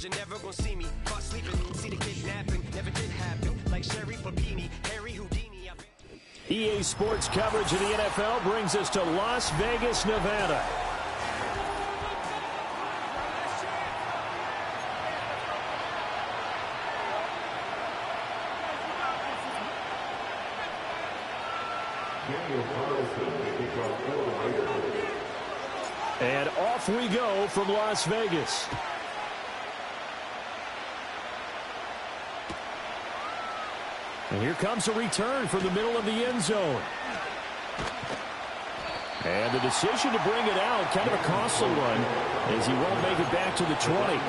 cause you're never gonna see me. Caught sleeping, see the kidnapping, never did happen. Like Sherry Papini, Harry Houdini. EA Sports coverage of the NFL brings us to Las Vegas, Nevada. And off we go from Las Vegas. And here comes a return from the middle of the end zone. And the decision to bring it out, kind of a costly one, as he won't make it back to the 20.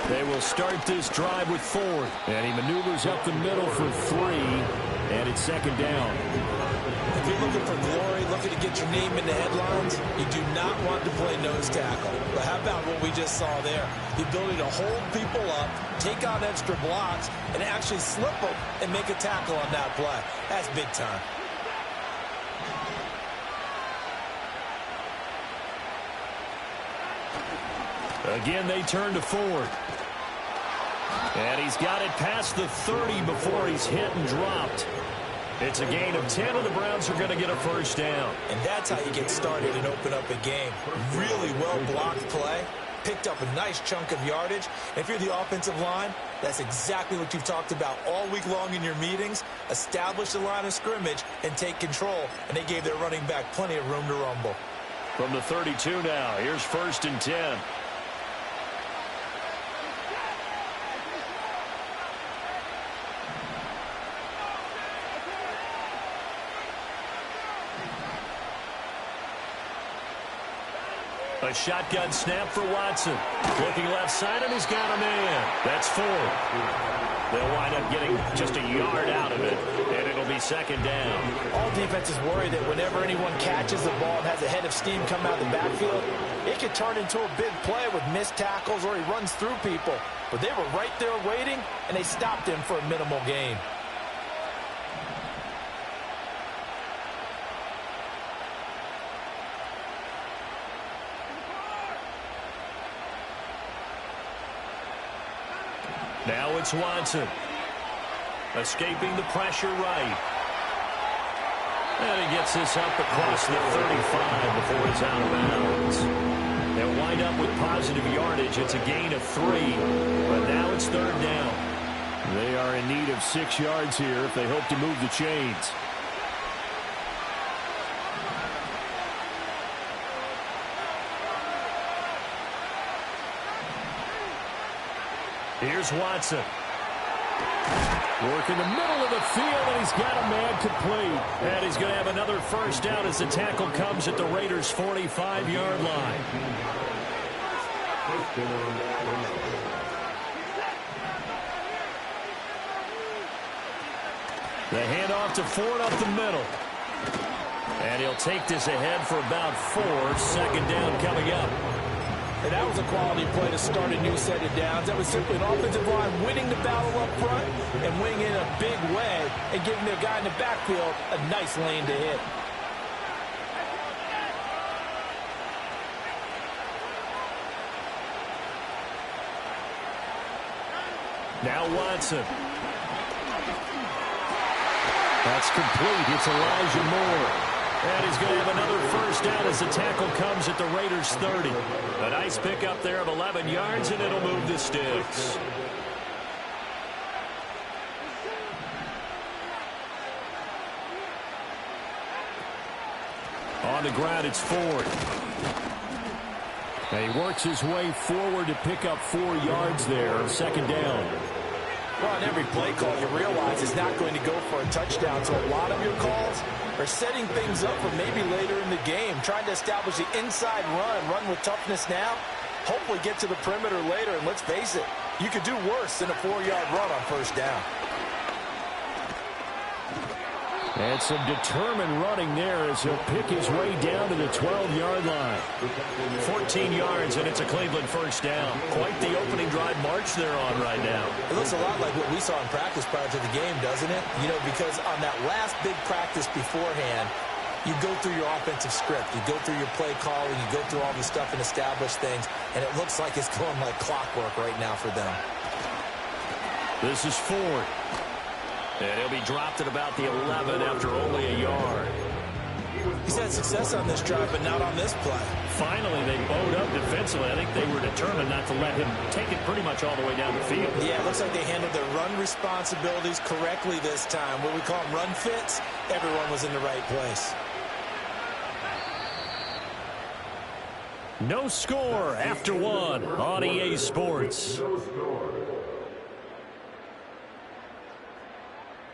They will start this drive with fourth. And he maneuvers up the middle for 3. And it's second down. If you're looking for glory, looking to get your name in the headlines, you do not want to play nose tackle. But how about what we just saw there? The ability to hold people up, take out extra blocks, and actually slip them and make a tackle on that play. That's big time. Again, they turn to fourth. And he's got it past the 30 before he's hit and dropped. It's a gain of 10, and the Browns are going to get a first down. And that's how you get started and open up a game. Really well-blocked play. Picked up a nice chunk of yardage. If you're the offensive line, that's exactly what you've talked about all week long in your meetings. Establish the line of scrimmage and take control. And they gave their running back plenty of room to rumble. From the 32 now, here's 1st and 10. A shotgun snap for Watson. Looking left side, and he's got a man. That's 4. They'll wind up getting just a yard out of it, and it'll be second down. All defenses worry that whenever anyone catches the ball and has a head of steam come out of the backfield, it could turn into a big play with missed tackles or he runs through people. But they were right there waiting, and they stopped him for a minimal gain. Now it's Watson. Escaping the pressure right. And he gets this up across the 35 before he's out of bounds. They'll wind up with positive yardage. It's a gain of 3. But now it's 3rd down. They are in need of 6 yards here if they hope to move the chains. Here's Watson. Work in the middle of the field, and he's got a man complete. And he's going to have another first down as the tackle comes at the Raiders' 45-yard line. The handoff to Ford up the middle. And he'll take this ahead for about 4. Second down coming up. And that was a quality play to start a new set of downs. That was simply an offensive line winning the battle up front and winning in a big way and giving their guy in the backfield a nice lane to hit. Now Watson. That's complete. It's Elijah Moore. And he's going to have another first down as the tackle comes at the Raiders' 30. A nice pickup there of 11 yards, and it'll move the sticks. On the ground, it's Ford. And he works his way forward to pick up 4 yards there. Second down. Well, on every play call, you realize it's not going to go for a touchdown. So a lot of your calls are setting things up for maybe later in the game, trying to establish the inside run with toughness now, hopefully get to the perimeter later. And let's face it, you could do worse than a 4-yard run on first down. And some determined running there as he'll pick his way down to the 12-yard line. 14 yards, and it's a Cleveland first down. Quite the opening drive march they're on right now. It looks a lot like what we saw in practice prior to the game, doesn't it? You know, because on that last big practice beforehand, you go through your offensive script. You go through your play calling. You go through all the stuff and establish things. And it looks like it's going like clockwork right now for them. This is Ford. And he'll be dropped at about the 11 after only a yard. He's had success on this drive, but not on this play. Finally, they bowed up defensively. I think they were determined not to let him take it pretty much all the way down the field. Yeah, it looks like they handled their run responsibilities correctly this time. What we call them run fits, everyone was in the right place. No score after 1 on EA Sports.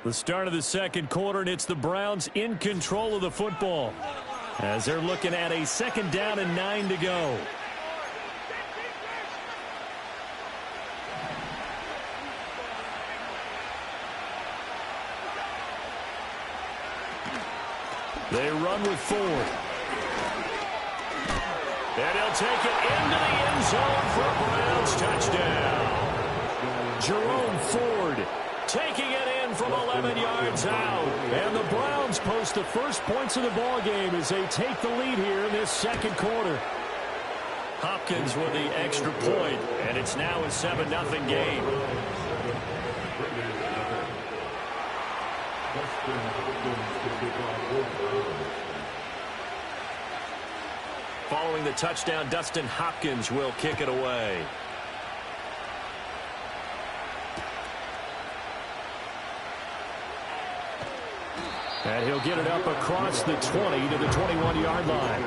The start of the second quarter, and it's the Browns in control of the football as they're looking at a second down and 9 to go. They run with Ford. And he'll take it into the end zone for a Browns touchdown. Jerome Ford taking it in from 11 yards out. And the Browns post the first points of the ball game as they take the lead here in this second quarter. Hopkins with the extra point, and it's now a 7-0 game. Following the touchdown, Dustin Hopkins will kick it away. And he'll get it up across the 20 to the 21-yard line.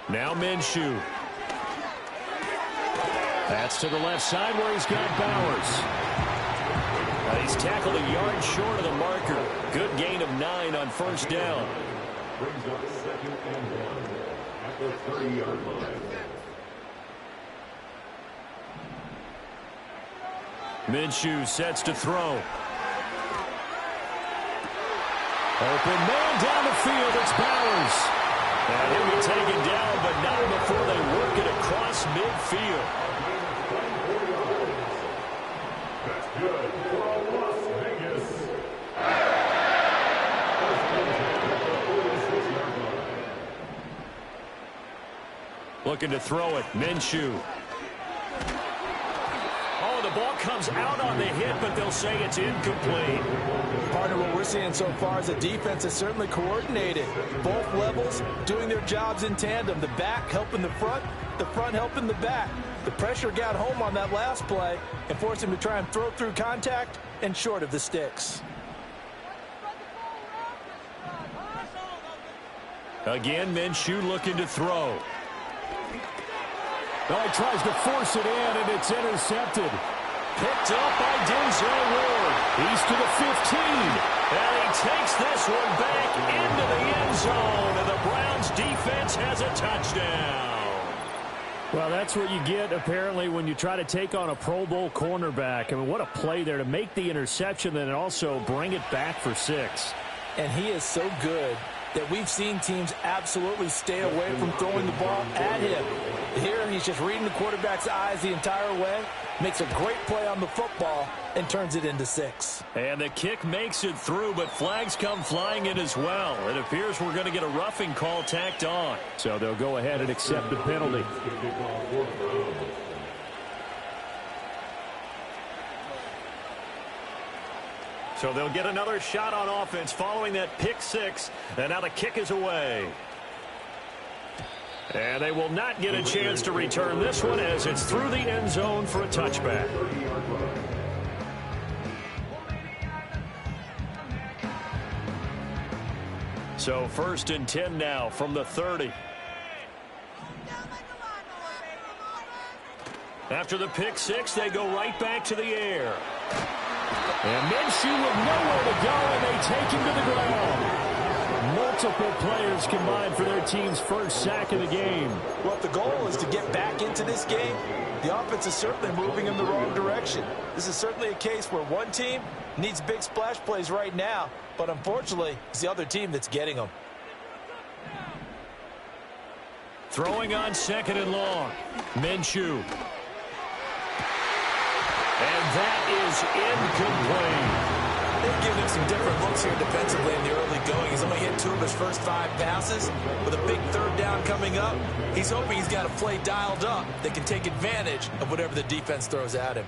Now Minshew. That's to the left side where he's got Bowers. He's tackled a yard short of the marker. Good gain of 9 on first down. Brings up second and 1 at the 30-yard line. Minshew sets to throw. Open man down the field. It's Bowers. And he'll be taken down, but not before they work it across midfield. That's good for Las Vegas. Looking to throw it. Minshew. Oh, the ball comes out on the hit, but they'll say it's incomplete. Partner, what we're seeing so far is the defense is certainly coordinated. Both levels doing their jobs in tandem. The back helping the front, the front helping the back. The pressure got home on that last play and forced him to try and throw through contact and short of the sticks. Again, Minshew looking to throw. Well, he tries to force it in, and it's intercepted. Picked up by Denzel Ward. He's to the 15. And he takes this one back into the end zone. And the Browns defense has a touchdown. Well, that's what you get, apparently, when you try to take on a Pro Bowl cornerback. I mean, what a play there to make the interception and also bring it back for 6. And he is so good that we've seen teams absolutely stay away from throwing the ball at him. Here, he's just reading the quarterback's eyes the entire way, makes a great play on the football, and turns it into 6. And the kick makes it through, but flags come flying in as well. It appears we're going to get a roughing call tacked on. So they'll go ahead and accept the penalty. So they'll get another shot on offense following that pick 6. And now the kick is away. And they will not get a chance to return this one as it's through the end zone for a touchback. So 1st and 10 now from the 30. After the pick 6, they go right back to the air. And Minshew with nowhere to go, and they take him to the ground. Multiple players combined for their team's first sack of the game. Well, if the goal is to get back into this game, the offense is certainly moving in the wrong direction. This is certainly a case where one team needs big splash plays right now, but unfortunately, it's the other team that's getting them. Throwing on 2nd and long. Minshew. And that is incomplete. They've given him some different looks here defensively in the early going. He's only hit 2 of his first 5 passes. With a big 3rd down coming up, he's hoping he's got a play dialed up that can take advantage of whatever the defense throws at him.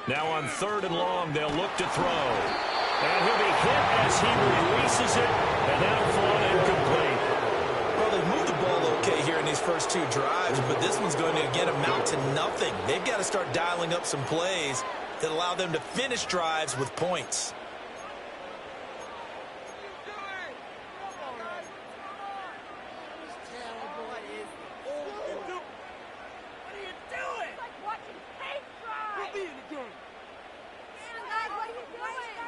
Now on 3rd and long, they'll look to throw. And he'll be hit as he releases it, and that'll fall incomplete. Well, they've moved the ball okay here in these first 2 drives, but this one's going to again amount to nothing. They've got to start dialing up some plays that allow them to finish drives with points.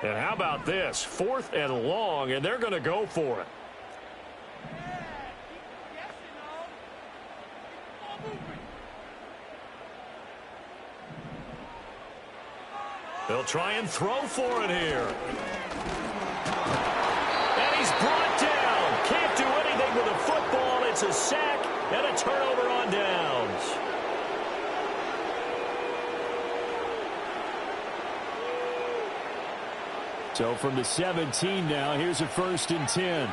And how about this? 4th and long, and they're going to go for it. They'll try and throw for it here. And he's brought down. Can't do anything with a football. It's a sack and a turnover on downs. So from the 17 now, here's a 1st and 10.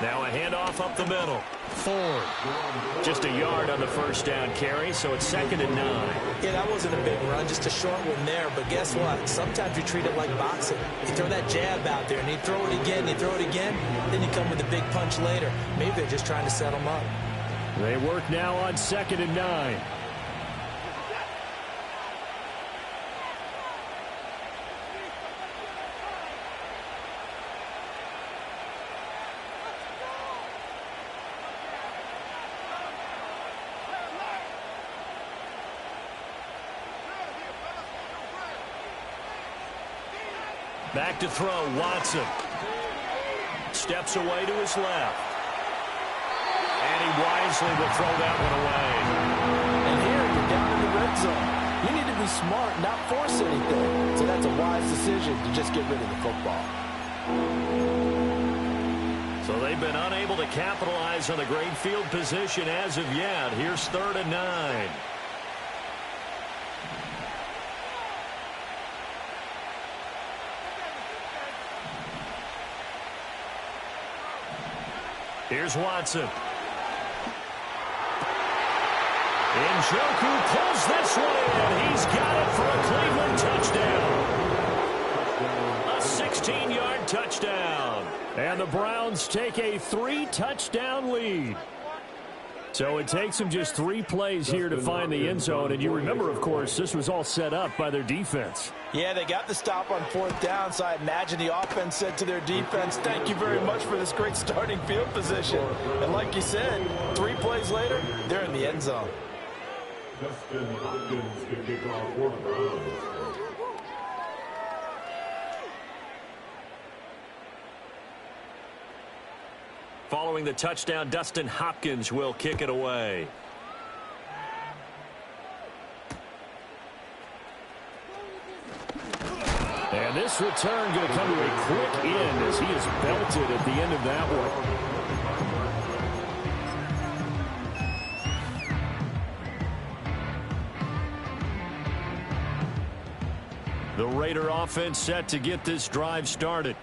Now a handoff up the middle. Ford. Just a yard on the 1st down carry, so it's 2nd and 9. Yeah, that wasn't a big run, just a short one there. But guess what? Sometimes you treat it like boxing. You throw that jab out there, and you throw it again, you throw it again, then you come with a big punch later. Maybe they're just trying to set them up. They work now on 2nd and 9. Back to throw, Watson. Steps away to his left. And he wisely will throw that one away. And here, you're down in the red zone. You need to be smart, not force anything. So that's a wise decision to just get rid of the football. So they've been unable to capitalize on the great field position as of yet. Here's 3rd and 9. Here's Watson. Njoku pulls this one in. He's got it for a Cleveland touchdown. A 16-yard touchdown. And the Browns take a 3-touchdown lead. So it takes them just 3 plays here to find the end zone. And you remember, of course, this was all set up by their defense. Yeah, they got the stop on 4th down, so I imagine the offense said to their defense, thank you very much for this great starting field position. And like you said, 3 plays later, they're in the end zone. Dustin Hopkins can kick off for the Browns. Following the touchdown, Dustin Hopkins will kick it away. And this return going to come to a quick end as he is belted at the end of that one. The Raider offense set to get this drive started.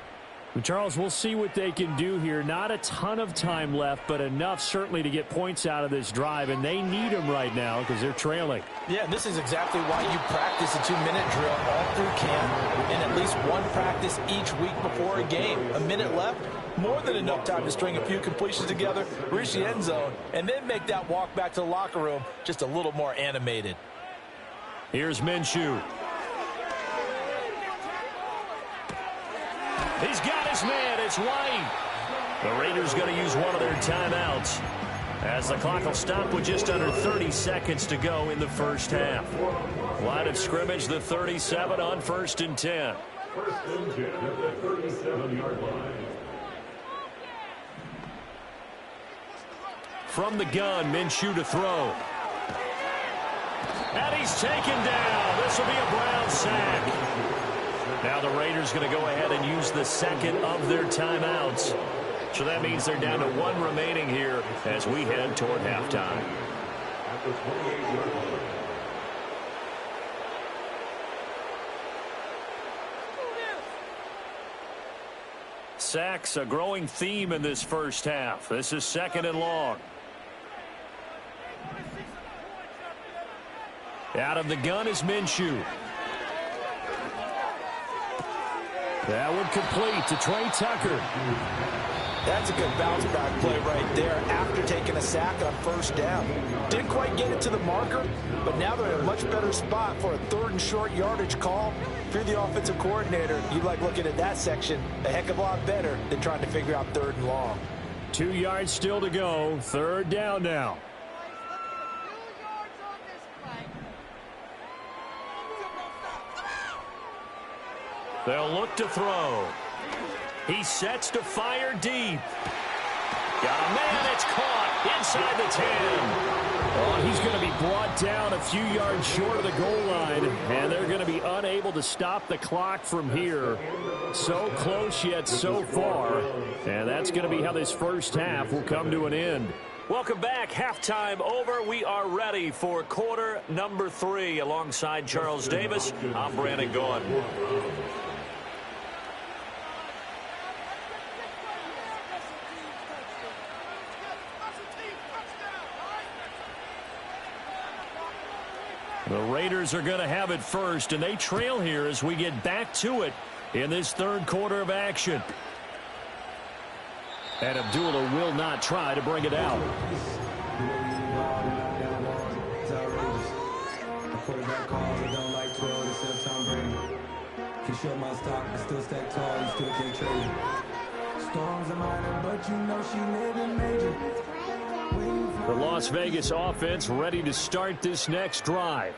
Charles, we'll see what they can do here. Not a ton of time left, but enough certainly to get points out of this drive, and they need them right now because they're trailing. Yeah, and this is exactly why you practice a 2-minute drill all through camp and at least one practice each week before a game. A minute left, more than enough time to string a few completions together, reach the end zone, and then make that walk back to the locker room just a little more animated. Here's Minshew. He's got his man. It's White. The Raiders going to use one of their timeouts as the clock will stop with just under 30 seconds to go in the first half. Line of scrimmage, the 37 on 1st and 10. 1st and 10 at the 37-yard line. From the gun, Minshew to throw. And he's taken down. This will be a Brown sack. Now the Raiders going to go ahead and use the second of their timeouts. So that means they're down to 1 remaining here as we head toward halftime. At the 28-yard line. Sacks, a growing theme in this first half. This is 2nd and long. Out of the gun is Minshew. That one complete to Trey Tucker. That's a good bounce back play right there after taking a sack on 1st down. Didn't quite get it to the marker, but now they're in a much better spot for a 3rd and short yardage call. If you're the offensive coordinator, you like looking at that section a heck of a lot better than trying to figure out 3rd and long. 2 yards still to go. 3rd down now. They'll look to throw. He sets to fire deep. Got a man. It's caught inside the 10. Oh, he's going to be brought down a few yards short of the goal line, and they're going to be unable to stop the clock from here. So close yet so far, and that's going to be how this first half will come to an end. Welcome back. Halftime over. We are ready for quarter number 3. Alongside Charles Davis, I'm Brandon Gaudin. The Raiders are going to have it first, and they trail here as we get back to it in this 3rd quarter of action. And Abdullah will not try to bring it out. The Las Vegas offense ready to start this next drive.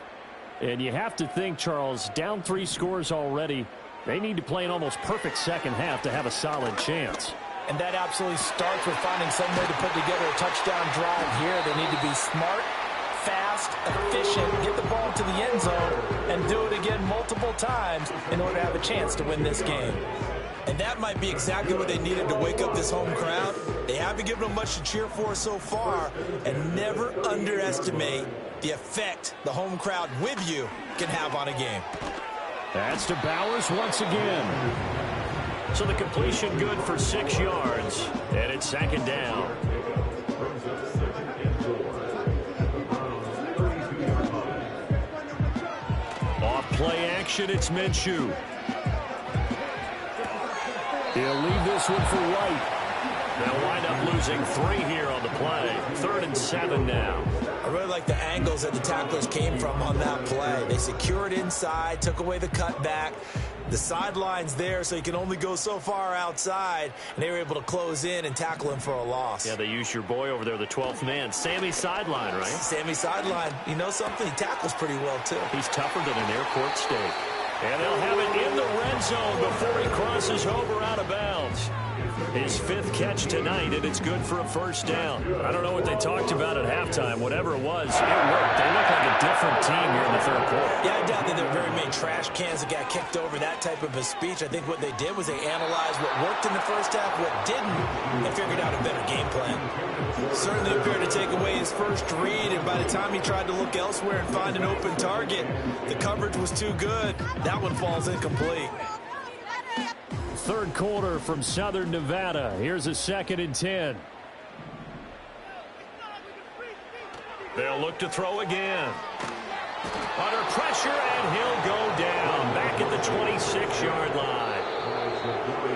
And you have to think, Charles, down 3 scores already. They need to play an almost perfect second half to have a solid chance. And that absolutely starts with finding some way to put together a touchdown drive here. They need to be smart, fast, efficient, get the ball to the end zone, and do it again multiple times in order to have a chance to win this game. And that might be exactly what they needed to wake up this home crowd. They haven't given them much to cheer for so far, and never underestimate the effect the home crowd with you can have on a game. That's to Bowers once again. So the completion good for 6 yards, and it's second down. Off play action, it's Minshew. He'll leave this one for White. They'll wind up losing 3 here on the play. 3rd and 7 now. I really like the angles that the tacklers came from on that play. They secured inside, took away the cutback. The sideline's there, so you can only go so far outside, and they were able to close in and tackle him for a loss. Yeah, they used your boy over there, the 12th man. Sammy Sideline, right? Sammy Sideline. You know something? He tackles pretty well, too. He's tougher than an airport steak. And they'll have it in the red zone before he crosses over out of bounds. His 5th catch tonight, and it's good for a first down. I don't know what they talked about at halftime. Whatever it was, it worked. They look like a different team here in the 3rd quarter. Yeah, I doubt that there were very many trash cans that got kicked over, that type of a speech. I think what they did was they analyzed what worked in the first half, what didn't, and figured out a better game plan. Certainly appeared to take away his first read, and by the time he tried to look elsewhere and find an open target, the coverage was too good. That one falls incomplete. 3rd quarter from Southern Nevada. Here's a 2nd and 10. They'll look to throw again. Under pressure, and he'll go down. Back at the 26-yard line.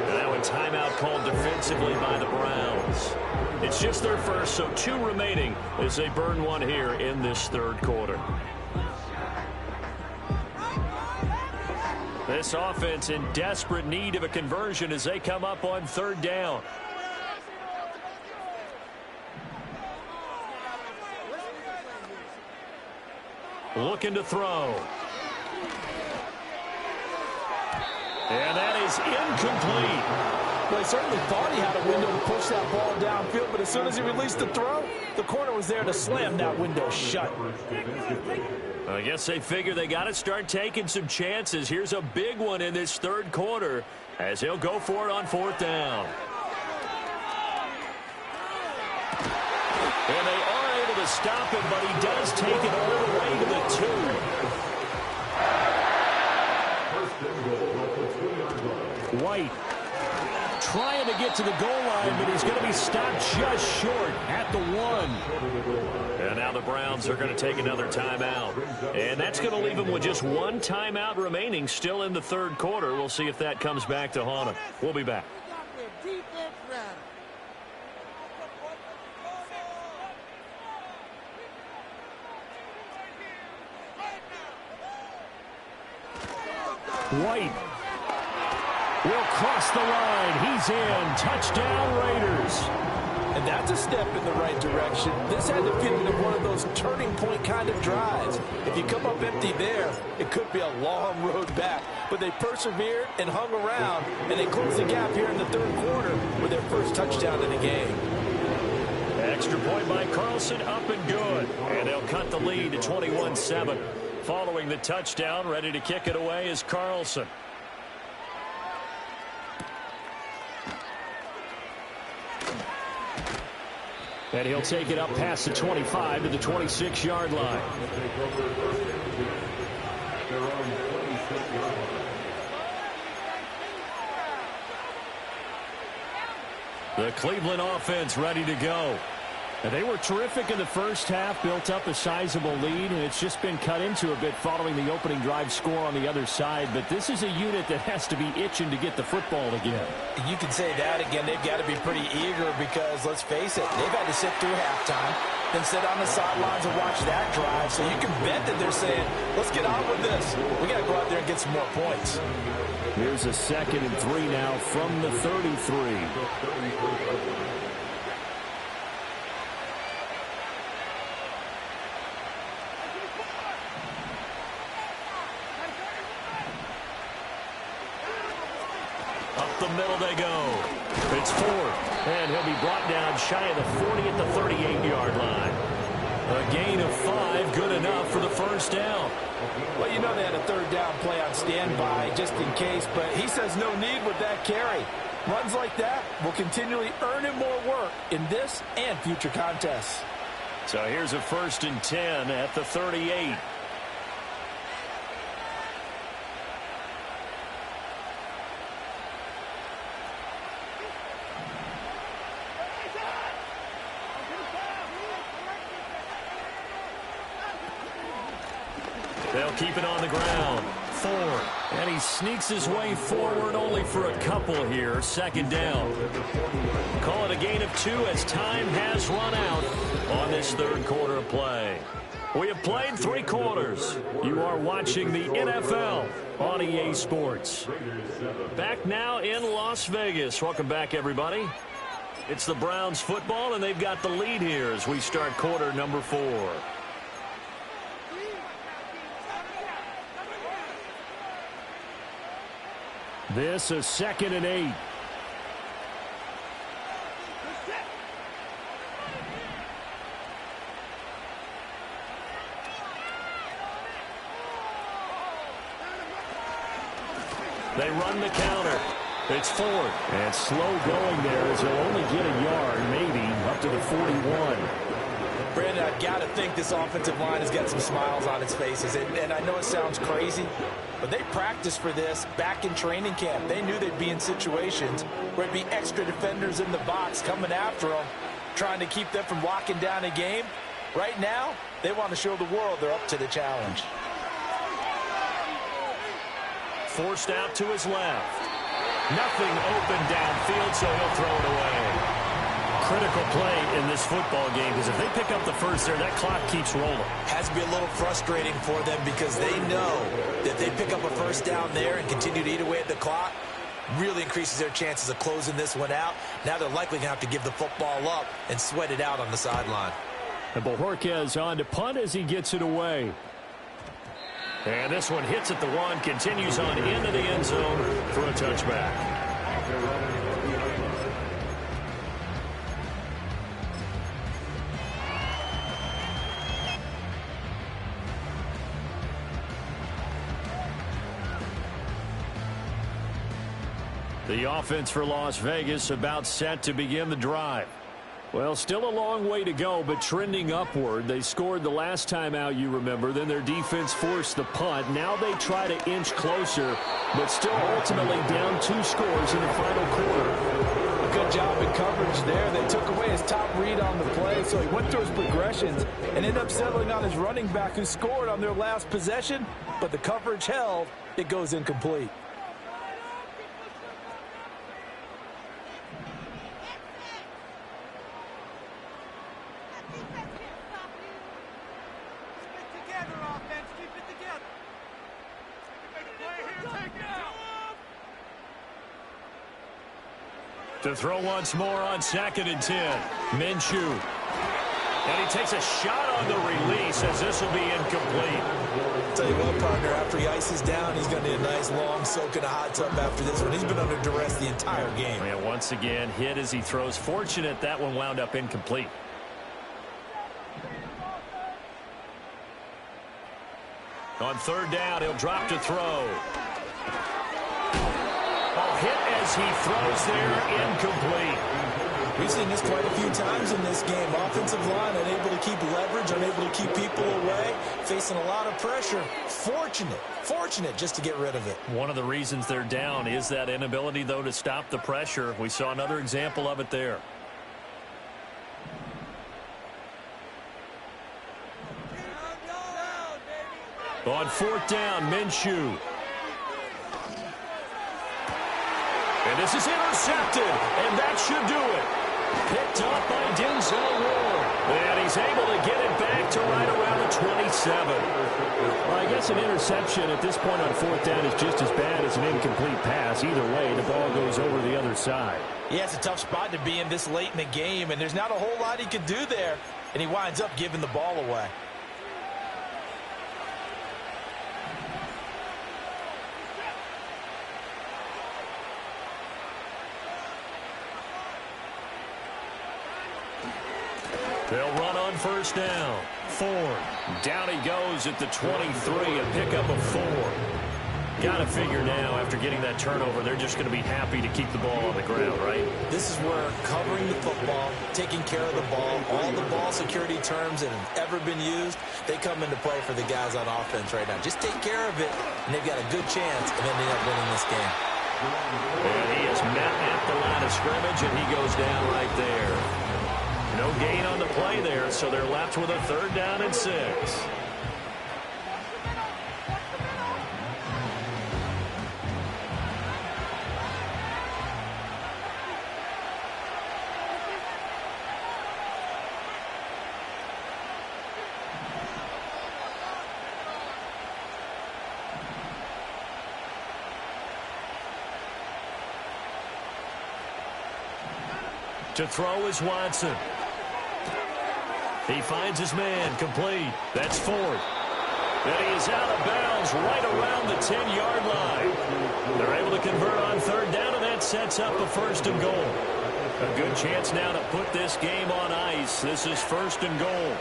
And that one timeout called defensively by the Browns. It's just their first, so 2 remaining as they burn one here in this 3rd quarter. This offense in desperate need of a conversion as they come up on 3rd down. Looking to throw. And that is incomplete. Well, he certainly thought he had a window to push that ball downfield, but as soon as he released the throw, the corner was there to slam that window shut. I guess they figure they got to start taking some chances. Here's a big one in this 3rd quarter as he'll go for it on 4th down. And they are able to stop him, but he does take it all the way to the 2. White trying to get to the goal line, but he's going to be stopped just short at the 1. And now the Browns are going to take another timeout. And that's going to leave them with just 1 timeout remaining still in the 3rd quarter. We'll see if that comes back to haunt them. We'll be back. White will cross the line. He's in. Touchdown, Raiders. And that's a step in the right direction. This had the feeling of one of those turning point kind of drives. If you come up empty there, it could be a long road back. But they persevered and hung around, and they closed the gap here in the 3rd quarter with their first touchdown in the game. Extra point by Carlson, up and good. And they'll cut the lead to 21-7. Following the touchdown, ready to kick it away is Carlson. And he'll take it up past the 25 to the 26-yard line. The Cleveland offense ready to go. And they were terrific in the first half, built up a sizable lead, and it's just been cut into a bit following the opening drive score on the other side. But this is a unit that has to be itching to get the football again. You can say that again. They've got to be pretty eager because, let's face it, they've had to sit through halftime, then sit on the sidelines and watch that drive. So you can bet that they're saying, let's get on with this. We got to go out there and get some more points. Here's a 2nd and 3 now from the 33. The middle they go. It's 4th, and he'll be brought down shy of the 40 at the 38-yard line. A gain of 5, good enough for the first down. Well, you know they had a 3rd down play on standby just in case, but he says no need with that carry. Runs like that will continually earn him more work in this and future contests. So here's a 1st and 10 at the 38. They'll keep it on the ground. Ford. And he sneaks his way forward only for a couple here. Second down. Call it a gain of 2 as time has run out on this third quarter of play. We have played 3 quarters. You are watching the NFL on EA Sports. Back now in Las Vegas. Welcome back, everybody. It's the Browns football, and they've got the lead here as we start quarter number 4. This is 2nd and 8. They run the counter. It's Ford. And slow going there as he'll only get a yard, maybe up to the 41. Brandon, I've got to think this offensive line has got some smiles on its faces. And I know it sounds crazy, but they practiced for this back in training camp. They knew they'd be in situations where there'd be extra defenders in the box coming after them, trying to keep them from locking down a game. Right now, they want to show the world they're up to the challenge. Forced out to his left. Nothing open downfield, so he'll throw it away. Critical play in this football game because if they pick up the first there, that clock keeps rolling. Has to be a little frustrating for them because they know that if they pick up a first down there and continue to eat away at the clock, really increases their chances of closing this one out. Now they're likely going to have to give the football up and sweat it out on the sideline. And Bojorquez on to punt as he gets it away. And this one hits at the 1, continues on into the end zone for a touchback. The offense for Las Vegas about set to begin the drive. Well, still a long way to go, but trending upward. They scored the last time out, you remember. Then their defense forced the punt. Now they try to inch closer, but still ultimately down 2 scores in the final quarter. A good job in coverage there. They took away his top read on the play, so he went through his progressions and ended up settling on his running back who scored on their last possession, but the coverage held. It goes incomplete. To throw once more on 2nd and 10. Minshew. And he takes a shot on the release as this will be incomplete. Tell you what, partner, after he ices down, he's going to need a nice long soak in a hot tub after this one. He's been under duress the entire game. And once again, hit as he throws. Fortunate that one wound up incomplete. On 3rd down, he'll drop to throw. Hit as he throws there, incomplete. We've seen this quite a few times in this game. Offensive line unable to keep leverage, unable to keep people away, facing a lot of pressure. Fortunate just to get rid of it. One of the reasons they're down is that inability, though, to stop the pressure. We saw another example of it there. On 4th down, Minshew. And this is intercepted, and that should do it. Picked up by Denzel Ward. And he's able to get it back to right around the 27. Well, I guess an interception at this point on 4th down is just as bad as an incomplete pass. Either way, the ball goes over the other side. Yeah, it's a tough spot to be in this late in the game, and there's not a whole lot he could do there, and he winds up giving the ball away. They'll run on 1st down. Ford. Down he goes at the 23, a pickup of 4. Got to figure now, after getting that turnover, they're just going to be happy to keep the ball on the ground, right? This is where covering the football, taking care of the ball, all the ball security terms that have ever been used, they come into play for the guys on offense right now. Just take care of it, and they've got a good chance of ending up winning this game. And he is met at the line of scrimmage, and he goes down right there. No gain on the play there, so they're left with a 3rd down and 6. To throw is Watson. He finds his man, complete. That's Ford. And he is out of bounds right around the 10-yard line. They're able to convert on third down, and that sets up a first and goal. A good chance now to put this game on ice. This is first and goal.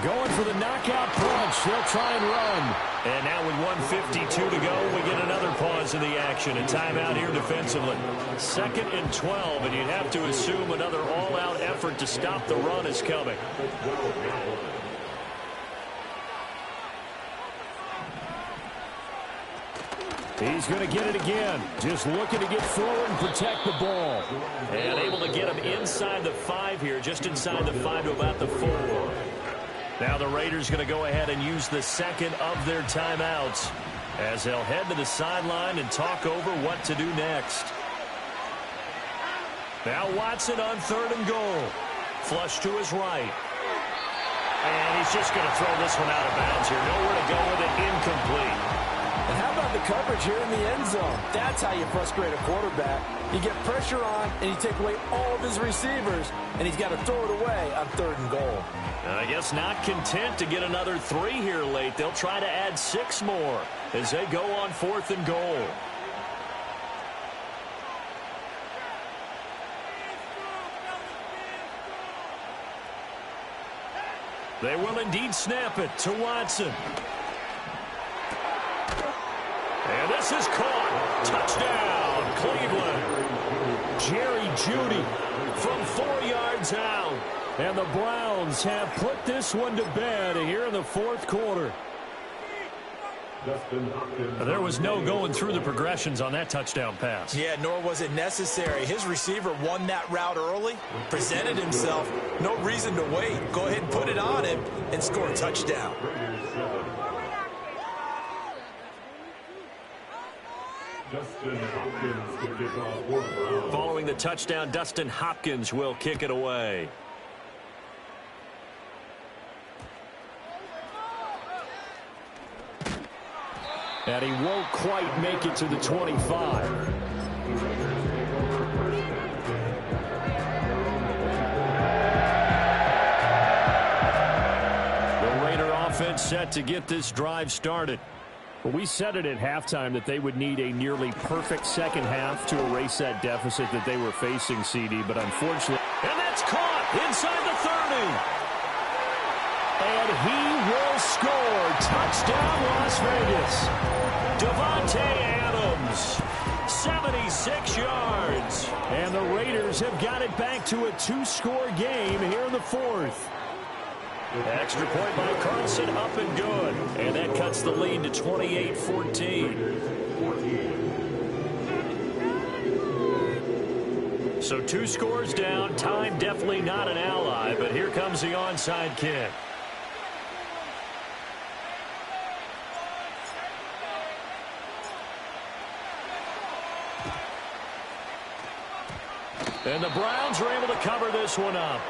Going for the knockout punch. They'll try and run. And now with 1:52 to go, we get another pause in the action. A timeout here defensively. 2nd and 12, and you'd have to assume another all-out effort to stop the run is coming. He's going to get it again. Just looking to get forward and protect the ball. And able to get him inside the 5 here, just inside the 5 to about the 4. Now the Raiders going to go ahead and use the second of their timeouts as they'll head to the sideline and talk over what to do next. Now Watson on 3rd and goal. Flush to his right. And he's just going to throw this one out of bounds here. Nowhere to go with it. Incomplete. And how about the coverage here in the end zone? That's how you frustrate a quarterback. You get pressure on, and you take away all of his receivers, and he's got to throw it away on 3rd and goal. I guess not content to get another 3 here late. They'll try to add 6 more as they go on 4th and goal. They will indeed snap it to Watson. And this is caught. Touchdown, Cleveland. Jerry Jeudy From 4 yards out. and the Browns have put this one to bed here in the 4th quarter. There was no going through the progressions on that touchdown pass. Yeah, nor was it necessary. His receiver won that route early, presented himself. No reason to wait. Go ahead and put it on him and score a touchdown. Following the touchdown, Dustin Hopkins will kick it away. And he won't quite make it to the 25. The Raider offense set to get this drive started. Well, we said it at halftime that they would need a nearly perfect second half to erase that deficit that they were facing, CD, but unfortunately... And that's caught inside the 30. And he will score. Touchdown, Las Vegas. Davante Adams, 76 yards. And the Raiders have got it back to a 2-score game here in the 4th. Extra point by Carlson, up and good. And that cuts the lead to 28-14. So 2 scores down. Time definitely not an ally, but here comes the onside kick. And the Browns are able to cover this one up.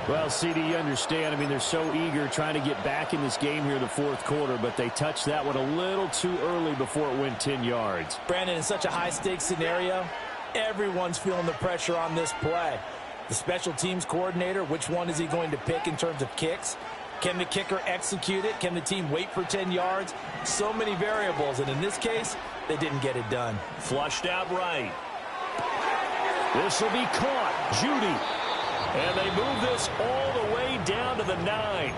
Well, CD, you understand. I mean, they're so eager trying to get back in this game here in the 4th quarter, but they touched that one a little too early before it went 10 yards. Brandon, in such a high-stakes scenario, everyone's feeling the pressure on this play. The special teams coordinator, which one is he going to pick in terms of kicks? Can the kicker execute it? Can the team wait for 10 yards? So many variables, and in this case, they didn't get it done. Flushed out right. This will be caught. Jeudy. And they move this all the way down to the 9.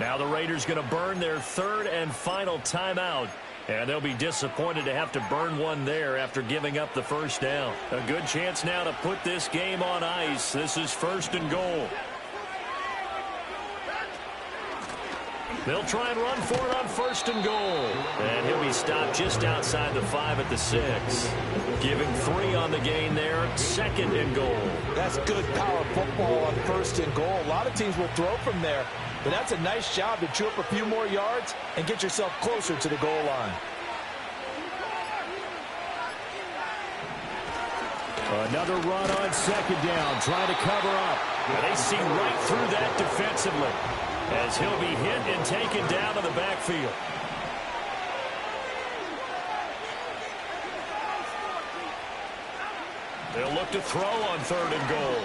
Now the Raiders going to burn their 3rd and final timeout. And they'll be disappointed to have to burn one there after giving up the first down. A good chance now to put this game on ice. This is 1st and goal. They'll try and run for it on 1st and goal. And he'll be stopped just outside the 5 at the 6. Giving 3 on the gain there. 2nd and goal. That's good power football on 1st and goal. A lot of teams will throw from there, but that's a nice job to chew up a few more yards and get yourself closer to the goal line. Another run on 2nd down, trying to cover up. And they see right through that defensively as he'll be hit and taken down to the backfield. They'll look to throw on 3rd and goal.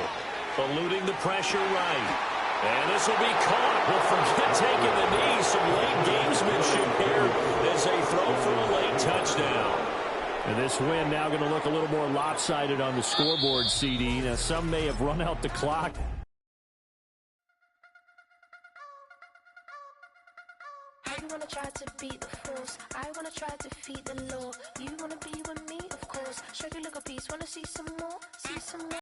Eluding the pressure right. And this will be caught. Well, forget taking the knee. Some late gamesmanship here as they throw for a late touchdown. And this win now going to look a little more lopsided on the scoreboard, CD. Now, some may have run out the clock. I wanna try to beat the force. I wanna try to defeat the law. You wanna be with me, of course. Show you look a piece, wanna see some more, see some more.